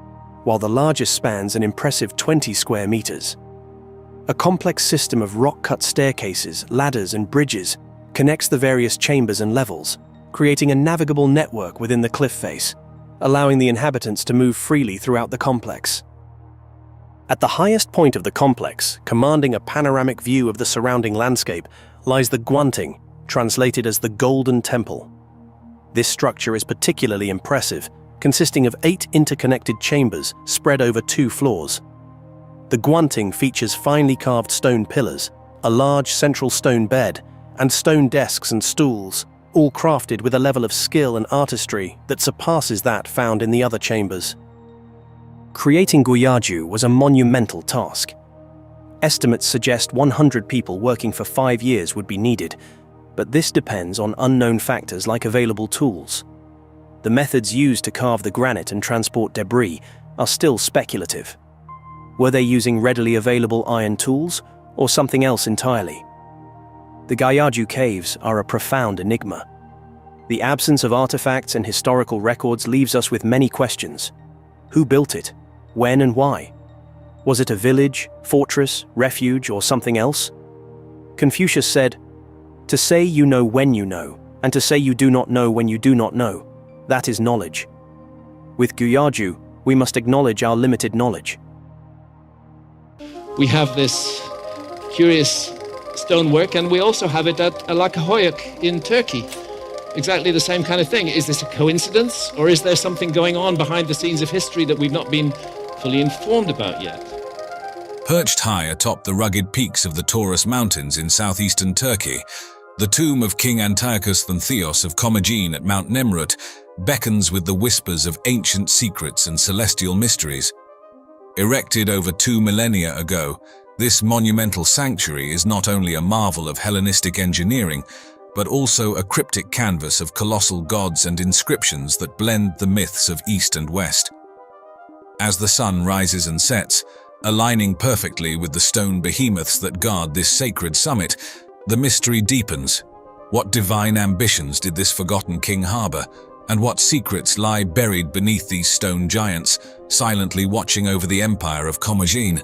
while the largest spans an impressive 20 square meters. A complex system of rock-cut staircases, ladders, and bridges connects the various chambers and levels, creating a navigable network within the cliff face, allowing the inhabitants to move freely throughout the complex. At the highest point of the complex, commanding a panoramic view of the surrounding landscape, lies the Guanting, translated as the Golden Temple. This structure is particularly impressive, consisting of 8 interconnected chambers spread over 2 floors. The Guanting features finely carved stone pillars, a large central stone bed, and stone desks and stools, all crafted with a level of skill and artistry that surpasses that found in the other chambers. Creating Guyaju was a monumental task. Estimates suggest 100 people working for 5 years would be needed, but this depends on unknown factors like available tools. The methods used to carve the granite and transport debris are still speculative. Were they using readily available iron tools or something else entirely? The Guyaju caves are a profound enigma. The absence of artifacts and historical records leaves us with many questions. Who built it? When and why? Was it a village, fortress, refuge, or something else? Confucius said, "To say you know when you know, and to say you do not know when you do not know, that is knowledge." With Guyaju, we must acknowledge our limited knowledge. We have this curious stonework, and we also have it at Alakahoyuk in Turkey. Exactly the same kind of thing. Is this a coincidence, or is there something going on behind the scenes of history that we've not been fully informed about yet? Perched high atop the rugged peaks of the Taurus Mountains in southeastern Turkey, The tomb of King Antiochus Theos of Commagene at Mount Nemrut beckons with the whispers of ancient secrets and celestial mysteries. Erected over 2 millennia ago, this monumental sanctuary is not only a marvel of Hellenistic engineering, but also a cryptic canvas of colossal gods and inscriptions that blend the myths of East and West. As the sun rises and sets, aligning perfectly with the stone behemoths that guard this sacred summit, the mystery deepens. What divine ambitions did this forgotten king harbor, and what secrets lie buried beneath these stone giants, silently watching over the empire of Commagene?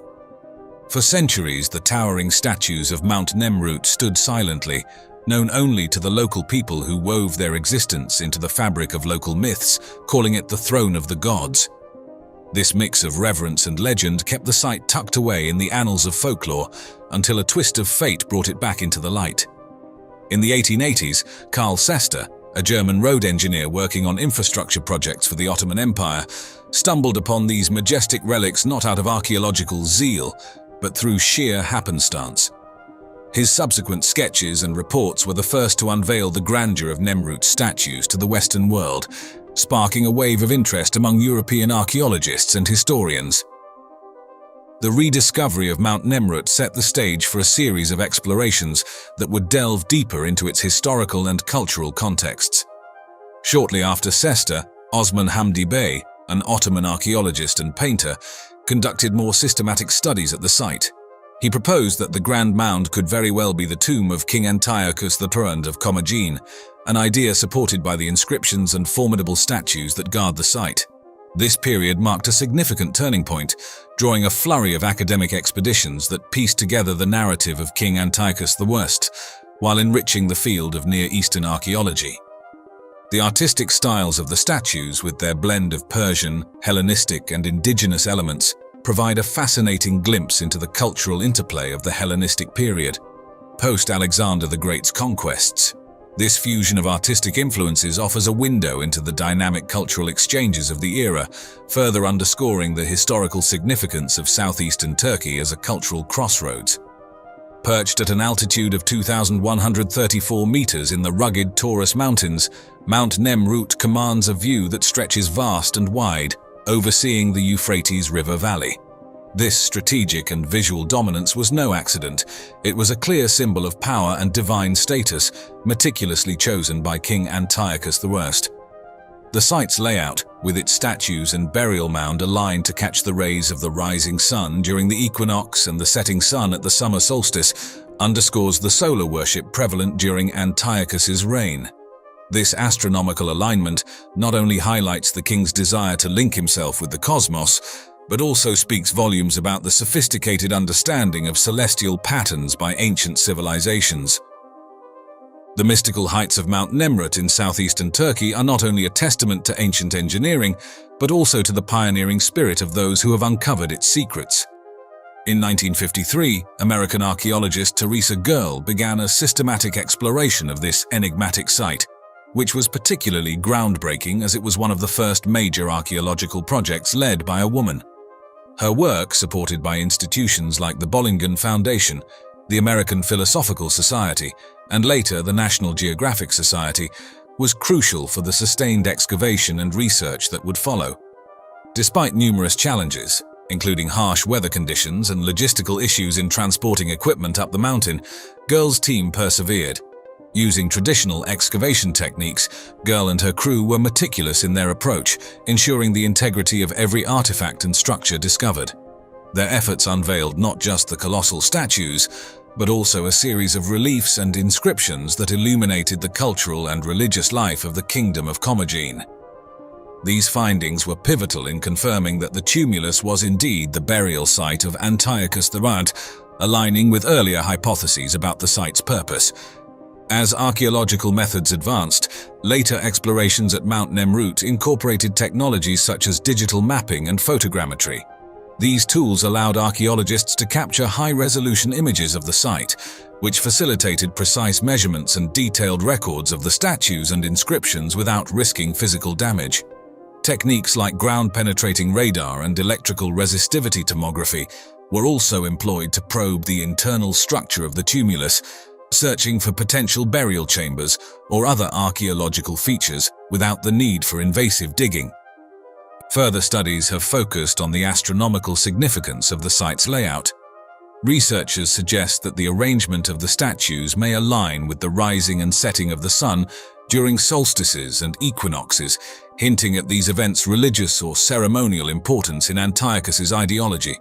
For centuries, the towering statues of Mount Nemrut stood silently, known only to the local people who wove their existence into the fabric of local myths, calling it the throne of the gods. This mix of reverence and legend kept the site tucked away in the annals of folklore until a twist of fate brought it back into the light. In the 1880s, Karl Sester, a German road engineer working on infrastructure projects for the Ottoman Empire, stumbled upon these majestic relics not out of archaeological zeal, but through sheer happenstance. His subsequent sketches and reports were the first to unveil the grandeur of Nemrut's statues to the Western world, sparking a wave of interest among European archaeologists and historians. The rediscovery of Mount Nemrut set the stage for a series of explorations that would delve deeper into its historical and cultural contexts. Shortly after Sester, Osman Hamdi Bey, an Ottoman archaeologist and painter, conducted more systematic studies at the site. He proposed that the Grand Mound could very well be the tomb of King Antiochus III of Commagene, an idea supported by the inscriptions and formidable statues that guard the site. This period marked a significant turning point, drawing a flurry of academic expeditions that pieced together the narrative of King Antiochus I, while enriching the field of Near Eastern archaeology. The artistic styles of the statues, with their blend of Persian, Hellenistic, and indigenous elements, provide a fascinating glimpse into the cultural interplay of the Hellenistic period, post-Alexander the Great's conquests. This fusion of artistic influences offers a window into the dynamic cultural exchanges of the era, further underscoring the historical significance of southeastern Turkey as a cultural crossroads. Perched at an altitude of 2,134 meters in the rugged Taurus Mountains, Mount Nemrut commands a view that stretches vast and wide, overseeing the Euphrates River Valley. This strategic and visual dominance was no accident. It was a clear symbol of power and divine status, meticulously chosen by King Antiochus I. The site's layout, with its statues and burial mound aligned to catch the rays of the rising sun during the equinox and the setting sun at the summer solstice, underscores the solar worship prevalent during Antiochus's reign. This astronomical alignment not only highlights the king's desire to link himself with the cosmos, but also speaks volumes about the sophisticated understanding of celestial patterns by ancient civilizations. The mystical heights of Mount Nemrut in southeastern Turkey are not only a testament to ancient engineering, but also to the pioneering spirit of those who have uncovered its secrets. In 1953, American archaeologist Teresa Girl began a systematic exploration of this enigmatic site, which was particularly groundbreaking as it was one of the first major archaeological projects led by a woman. Her work, supported by institutions like the Bollingen Foundation, the American Philosophical Society, and later the National Geographic Society, was crucial for the sustained excavation and research that would follow. Despite numerous challenges, including harsh weather conditions and logistical issues in transporting equipment up the mountain, Girl's team persevered. Using traditional excavation techniques, Girl and her crew were meticulous in their approach, ensuring the integrity of every artifact and structure discovered. Their efforts unveiled not just the colossal statues, but also a series of reliefs and inscriptions that illuminated the cultural and religious life of the Kingdom of Commagene. These findings were pivotal in confirming that the tumulus was indeed the burial site of Antiochus III, aligning with earlier hypotheses about the site's purpose. As archaeological methods advanced, later explorations at Mount Nemrut incorporated technologies such as digital mapping and photogrammetry. These tools allowed archaeologists to capture high-resolution images of the site, which facilitated precise measurements and detailed records of the statues and inscriptions without risking physical damage. Techniques like ground-penetrating radar and electrical resistivity tomography were also employed to probe the internal structure of the tumulus, searching for potential burial chambers or other archaeological features without the need for invasive digging. Further studies have focused on the astronomical significance of the site's layout. Researchers suggest that the arrangement of the statues may align with the rising and setting of the sun during solstices and equinoxes, hinting at these events' religious or ceremonial importance in Antiochus's ideology.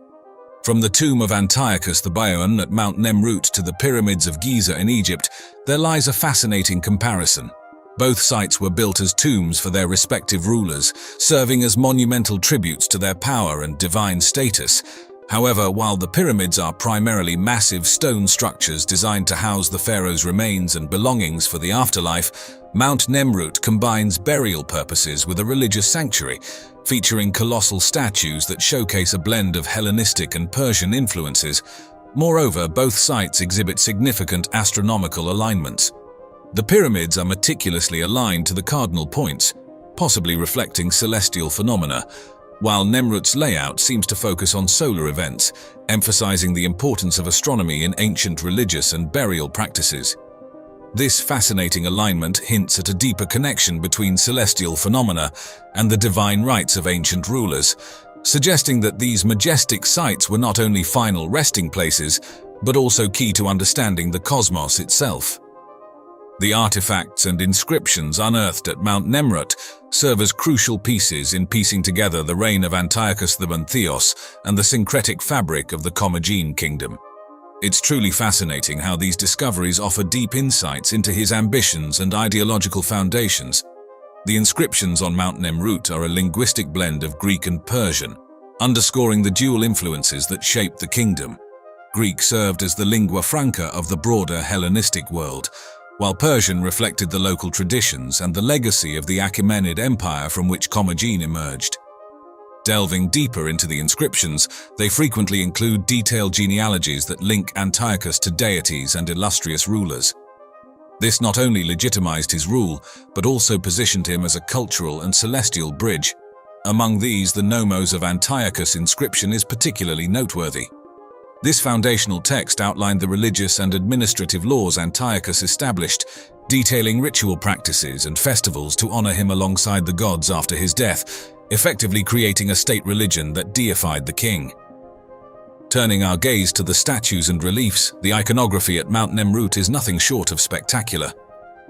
From the tomb of Antiochus the Bion at Mount Nemrut to the pyramids of Giza in Egypt, there lies a fascinating comparison. Both sites were built as tombs for their respective rulers, serving as monumental tributes to their power and divine status. However, while the pyramids are primarily massive stone structures designed to house the pharaoh's remains and belongings for the afterlife, Mount Nemrut combines burial purposes with a religious sanctuary, featuring colossal statues that showcase a blend of Hellenistic and Persian influences. Moreover, both sites exhibit significant astronomical alignments. The pyramids are meticulously aligned to the cardinal points, possibly reflecting celestial phenomena, while Nemrut's layout seems to focus on solar events, emphasizing the importance of astronomy in ancient religious and burial practices. This fascinating alignment hints at a deeper connection between celestial phenomena and the divine rites of ancient rulers, suggesting that these majestic sites were not only final resting places, but also key to understanding the cosmos itself. The artifacts and inscriptions unearthed at Mount Nemrut serve as crucial pieces in piecing together the reign of Antiochus the Bontheos and the syncretic fabric of the Commagene kingdom. It's truly fascinating how these discoveries offer deep insights into his ambitions and ideological foundations. The inscriptions on Mount Nemrut are a linguistic blend of Greek and Persian, underscoring the dual influences that shaped the kingdom. Greek served as the lingua franca of the broader Hellenistic world, while Persian reflected the local traditions and the legacy of the Achaemenid Empire from which Commagene emerged. Delving deeper into the inscriptions, they frequently include detailed genealogies that link Antiochus to deities and illustrious rulers. This not only legitimized his rule, but also positioned him as a cultural and celestial bridge. Among these, the Nomos of Antiochus inscription is particularly noteworthy. This foundational text outlined the religious and administrative laws Antiochus established, detailing ritual practices and festivals to honor him alongside the gods after his death, effectively creating a state religion that deified the king. Turning our gaze to the statues and reliefs, the iconography at Mount Nemrut is nothing short of spectacular.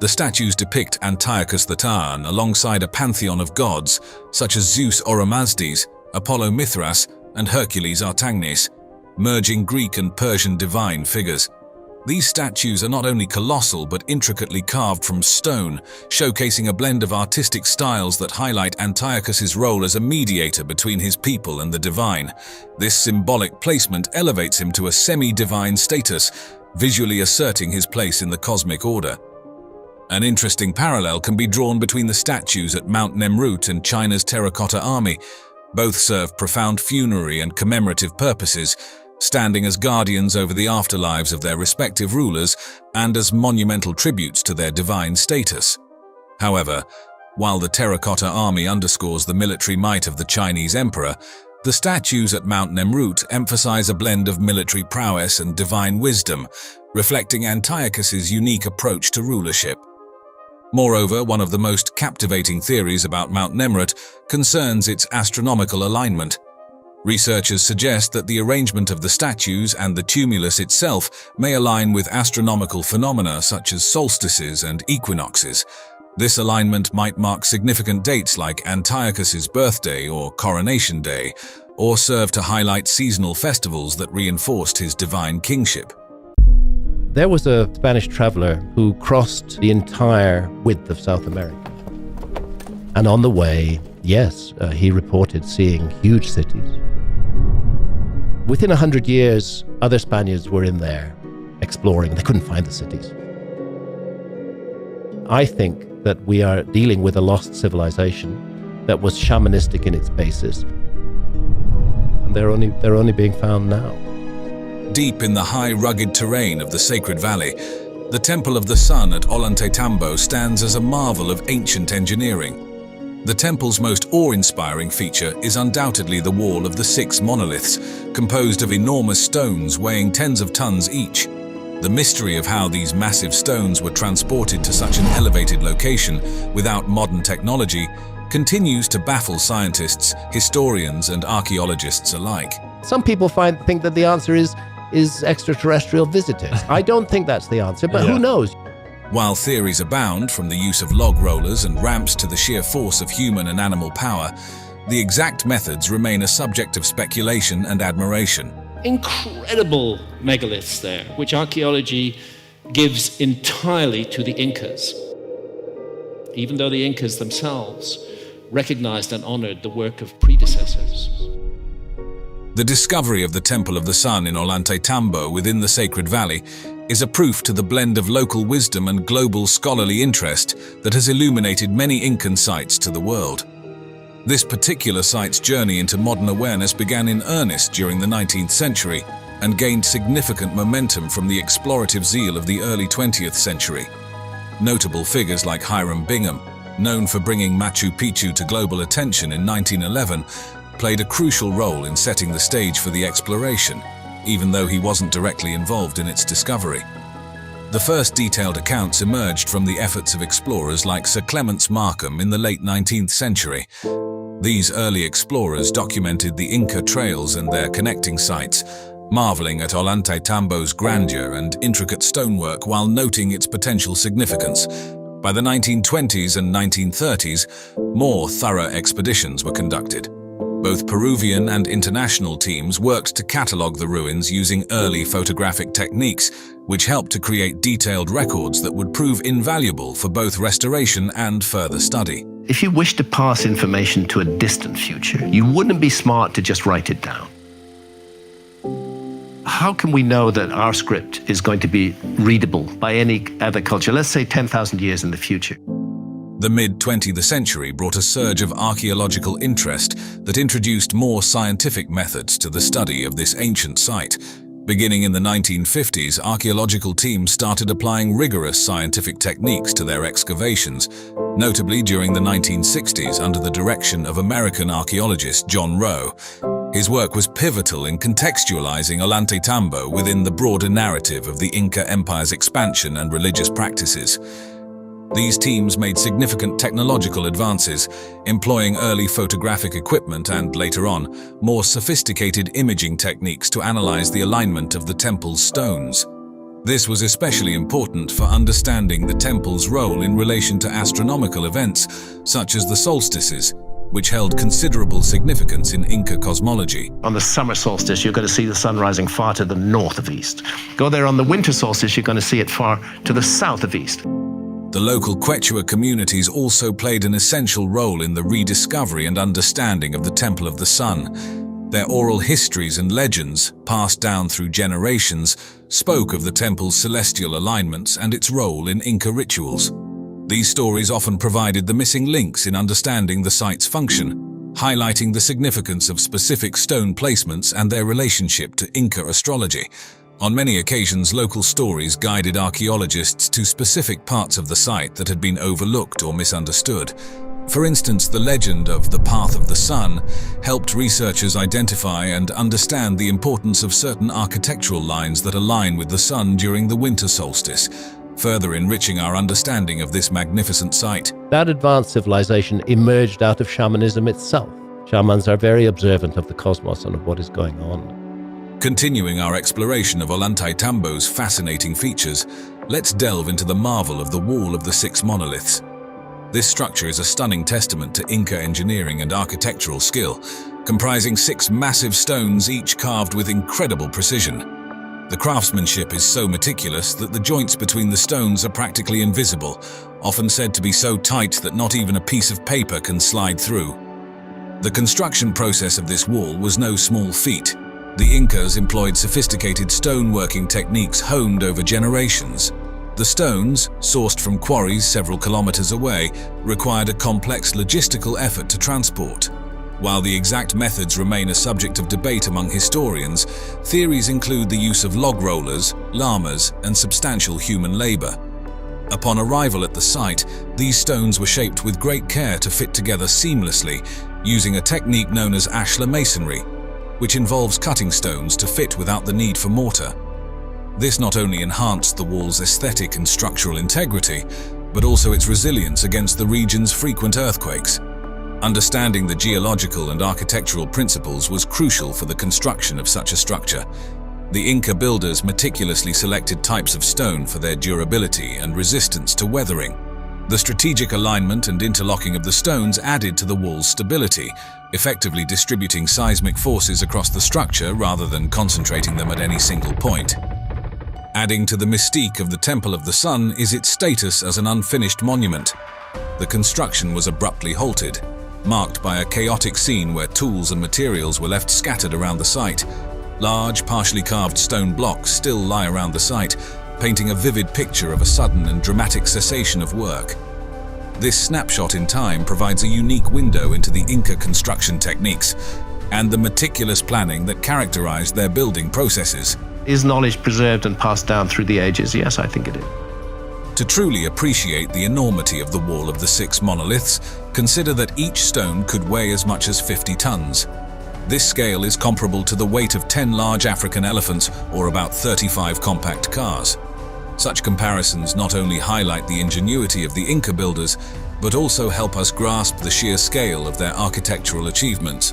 The statues depict Antiochus the Tarn alongside a pantheon of gods such as Zeus Oromasdes, Apollo Mithras, and Hercules Artagnes, merging Greek and Persian divine figures. These statues are not only colossal but intricately carved from stone, showcasing a blend of artistic styles that highlight Antiochus's role as a mediator between his people and the divine. This symbolic placement elevates him to a semi-divine status, visually asserting his place in the cosmic order. An interesting parallel can be drawn between the statues at Mount Nemrut and China's terracotta army. Both serve profound funerary and commemorative purposes, standing as guardians over the afterlives of their respective rulers and as monumental tributes to their divine status. However, while the terracotta army underscores the military might of the Chinese emperor, the statues at Mount Nemrut emphasize a blend of military prowess and divine wisdom, reflecting Antiochus's unique approach to rulership. Moreover, one of the most captivating theories about Mount Nemrut concerns its astronomical alignment. Researchers suggest that the arrangement of the statues and the tumulus itself may align with astronomical phenomena such as solstices and equinoxes. This alignment might mark significant dates like Antiochus's birthday or coronation day, or serve to highlight seasonal festivals that reinforced his divine kingship. There was a Spanish traveler who crossed the entire width of South America. And on the way, he reported seeing huge cities. Within 100 years, other Spaniards were in there exploring. They couldn't find the cities. I think that we are dealing with a lost civilization that was shamanistic in its basis. And they're only being found now. Deep in the high, rugged terrain of the Sacred Valley, the Temple of the Sun at Ollantaytambo stands as a marvel of ancient engineering. The temple's most awe-inspiring feature is undoubtedly the Wall of the Six Monoliths, composed of enormous stones weighing tens of tons each. The mystery of how these massive stones were transported to such an elevated location without modern technology continues to baffle scientists, historians, and archaeologists alike. Some people think that the answer is extraterrestrial visitors. I don't think that's the answer, but who knows? While theories abound, from the use of log rollers and ramps to the sheer force of human and animal power, the exact methods remain a subject of speculation and admiration. Incredible megaliths there, which archaeology gives entirely to the Incas, even though the Incas themselves recognized and honored the work of predecessors. The discovery of the Temple of the Sun in Ollantaytambo within the Sacred Valley is a proof to the blend of local wisdom and global scholarly interest that has illuminated many Incan sites to the world. This particular site's journey into modern awareness began in earnest during the 19th century and gained significant momentum from the explorative zeal of the early 20th century. Notable figures like Hiram Bingham, known for bringing Machu Picchu to global attention in 1911, played a crucial role in setting the stage for the exploration, even though he wasn't directly involved in its discovery. The first detailed accounts emerged from the efforts of explorers like Sir Clements Markham in the late 19th century. These early explorers documented the Inca trails and their connecting sites, marveling at Ollantaytambo's grandeur and intricate stonework while noting its potential significance. By the 1920s and 1930s, more thorough expeditions were conducted. Both Peruvian and international teams worked to catalogue the ruins using early photographic techniques, which helped to create detailed records that would prove invaluable for both restoration and further study. If you wish to pass information to a distant future, you wouldn't be smart to just write it down. How can we know that our script is going to be readable by any other culture, let's say 10,000 years in the future? The mid-20th century brought a surge of archaeological interest that introduced more scientific methods to the study of this ancient site. Beginning in the 1950s, archaeological teams started applying rigorous scientific techniques to their excavations, notably during the 1960s under the direction of American archaeologist John Rowe. His work was pivotal in contextualizing Ollantaytambo within the broader narrative of the Inca Empire's expansion and religious practices. These teams made significant technological advances, employing early photographic equipment and, later on, more sophisticated imaging techniques to analyze the alignment of the temple's stones. This was especially important for understanding the temple's role in relation to astronomical events, such as the solstices, which held considerable significance in Inca cosmology. On the summer solstice, you're going to see the sun rising far to the north of east. Go there on the winter solstice, you're going to see it far to the south of east. The local Quechua communities also played an essential role in the rediscovery and understanding of the Temple of the Sun. Their oral histories and legends, passed down through generations, spoke of the temple's celestial alignments and its role in Inca rituals. These stories often provided the missing links in understanding the site's function, highlighting the significance of specific stone placements and their relationship to Inca astrology. On many occasions, local stories guided archaeologists to specific parts of the site that had been overlooked or misunderstood. For instance, the legend of the Path of the Sun helped researchers identify and understand the importance of certain architectural lines that align with the sun during the winter solstice, further enriching our understanding of this magnificent site. That advanced civilization emerged out of shamanism itself. Shamans are very observant of the cosmos and of what is going on. Continuing our exploration of Ollantaytambo's fascinating features, let's delve into the marvel of the Wall of the Six Monoliths. This structure is a stunning testament to Inca engineering and architectural skill, comprising 6 massive stones each carved with incredible precision. The craftsmanship is so meticulous that the joints between the stones are practically invisible, often said to be so tight that not even a piece of paper can slide through. The construction process of this wall was no small feat. The Incas employed sophisticated stoneworking techniques honed over generations. The stones, sourced from quarries several kilometers away, required a complex logistical effort to transport. While the exact methods remain a subject of debate among historians, theories include the use of log rollers, llamas, and substantial human labor. Upon arrival at the site, these stones were shaped with great care to fit together seamlessly, using a technique known as ashlar masonry, which involves cutting stones to fit without the need for mortar. This not only enhanced the wall's aesthetic and structural integrity, but also its resilience against the region's frequent earthquakes. Understanding the geological and architectural principles was crucial for the construction of such a structure. The Inca builders meticulously selected types of stone for their durability and resistance to weathering. The strategic alignment and interlocking of the stones added to the wall's stability, effectively distributing seismic forces across the structure rather than concentrating them at any single point. Adding to the mystique of the Temple of the Sun is its status as an unfinished monument. The construction was abruptly halted, marked by a chaotic scene where tools and materials were left scattered around the site. Large, partially carved stone blocks still lie around the site, painting a vivid picture of a sudden and dramatic cessation of work. This snapshot in time provides a unique window into the Inca construction techniques and the meticulous planning that characterized their building processes. Is knowledge preserved and passed down through the ages? Yes, I think it is. To truly appreciate the enormity of the Wall of the Six Monoliths, consider that each stone could weigh as much as 50 tons. This scale is comparable to the weight of 10 large African elephants or about 35 compact cars. Such comparisons not only highlight the ingenuity of the Inca builders, but also help us grasp the sheer scale of their architectural achievements.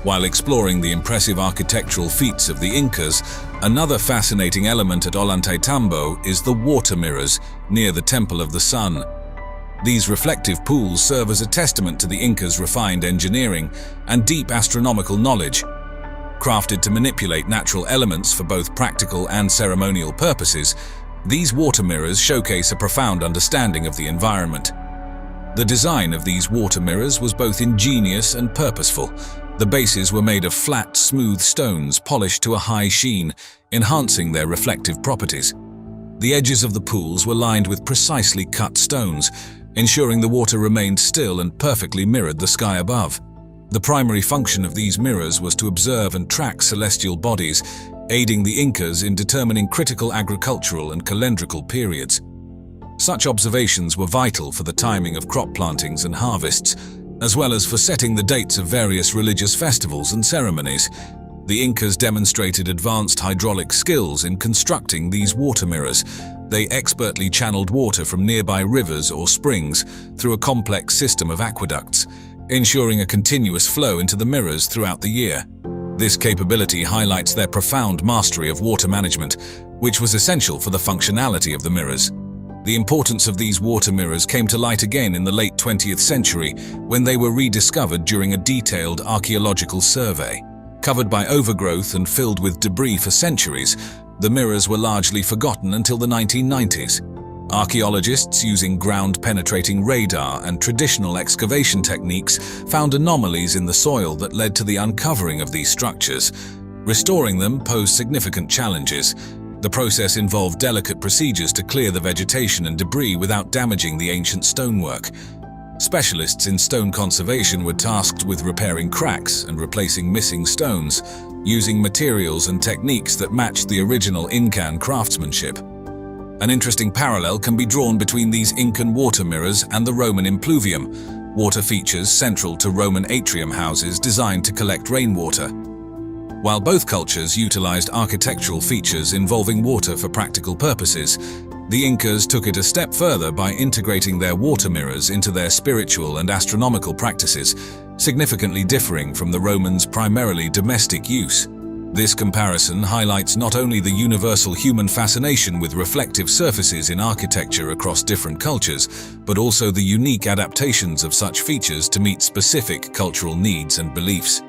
While exploring the impressive architectural feats of the Incas, another fascinating element at Ollantaytambo is the water mirrors near the Temple of the Sun. These reflective pools serve as a testament to the Incas' refined engineering and deep astronomical knowledge. Crafted to manipulate natural elements for both practical and ceremonial purposes, these water mirrors showcase a profound understanding of the environment. The design of these water mirrors was both ingenious and purposeful. The bases were made of flat, smooth stones polished to a high sheen, enhancing their reflective properties. The edges of the pools were lined with precisely cut stones, ensuring the water remained still and perfectly mirrored the sky above. The primary function of these mirrors was to observe and track celestial bodies, aiding the Incas in determining critical agricultural and calendrical periods. Such observations were vital for the timing of crop plantings and harvests, as well as for setting the dates of various religious festivals and ceremonies. The Incas demonstrated advanced hydraulic skills in constructing these water mirrors. They expertly channeled water from nearby rivers or springs through a complex system of aqueducts, ensuring a continuous flow into the mirrors throughout the year. This capability highlights their profound mastery of water management, which was essential for the functionality of the mirrors. The importance of these water mirrors came to light again in the late 20th century when they were rediscovered during a detailed archaeological survey. Covered by overgrowth and filled with debris for centuries, the mirrors were largely forgotten until the 1990s. Archaeologists using ground-penetrating radar and traditional excavation techniques found anomalies in the soil that led to the uncovering of these structures. Restoring them posed significant challenges. The process involved delicate procedures to clear the vegetation and debris without damaging the ancient stonework. Specialists in stone conservation were tasked with repairing cracks and replacing missing stones, using materials and techniques that matched the original Incan craftsmanship. An interesting parallel can be drawn between these Incan water mirrors and the Roman impluvium, water features central to Roman atrium houses designed to collect rainwater. While both cultures utilized architectural features involving water for practical purposes, the Incas took it a step further by integrating their water mirrors into their spiritual and astronomical practices, significantly differing from the Romans' primarily domestic use. This comparison highlights not only the universal human fascination with reflective surfaces in architecture across different cultures, but also the unique adaptations of such features to meet specific cultural needs and beliefs.